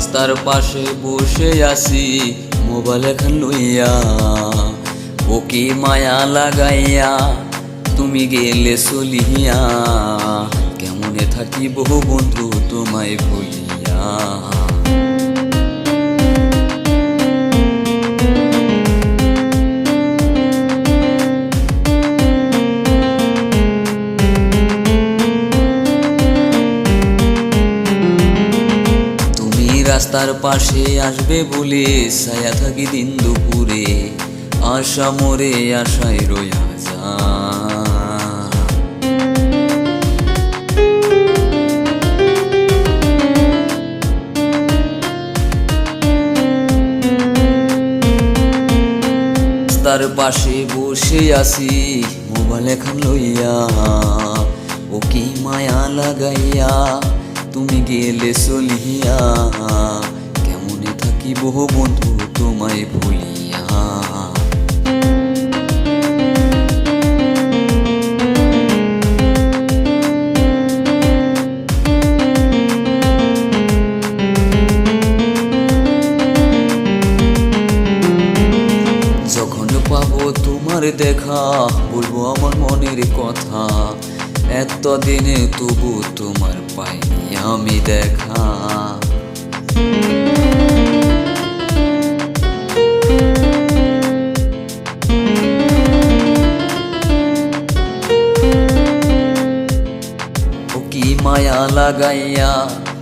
রাস্তার পাশে বসে আছি মোবাইল এখন লইয়া, ও কি মায়া লাগাইয়া তুমি গেলে চলিয়া, কেমনে থাকিব বন্ধু তোমায় ভুলিয়া। রাস্তার পাশে আসবে বলে ছায়া থাকি দিন দুপুরে, আশা মরে আশায় রইয়া যা। রাস্তার পাশে বসে আছি মোবাইল এখন লইয়া, ও কি মায়া লাগাইয়া তুমি গেলে চলিয়া, কেমনে থাকিব বন্ধু তোমায় ভুলিয়া। যখন পাবো তোমার দেখা বলবো আমার মনের কথা, এতদিনে তবু তোমার পাইনি আমি দেখা। ও কি মায়া লাগাইয়া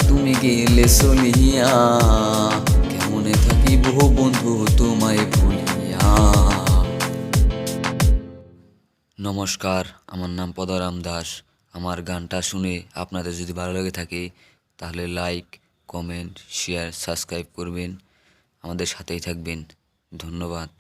তুমি গেলে চলিয়া, কেমনে থাকিব বন্ধু তোমায় ভুলিয়া। নমস্কার, আমার নাম পদারাম দাস। আমার গানটা শুনে আপনাদের যদি ভালো লেগে থাকে তাহলে লাইক, কমেন্ট, শেয়ার, সাবস্ক্রাইব করবেন, আমাদের সাথেই থাকবেন। ধন্যবাদ।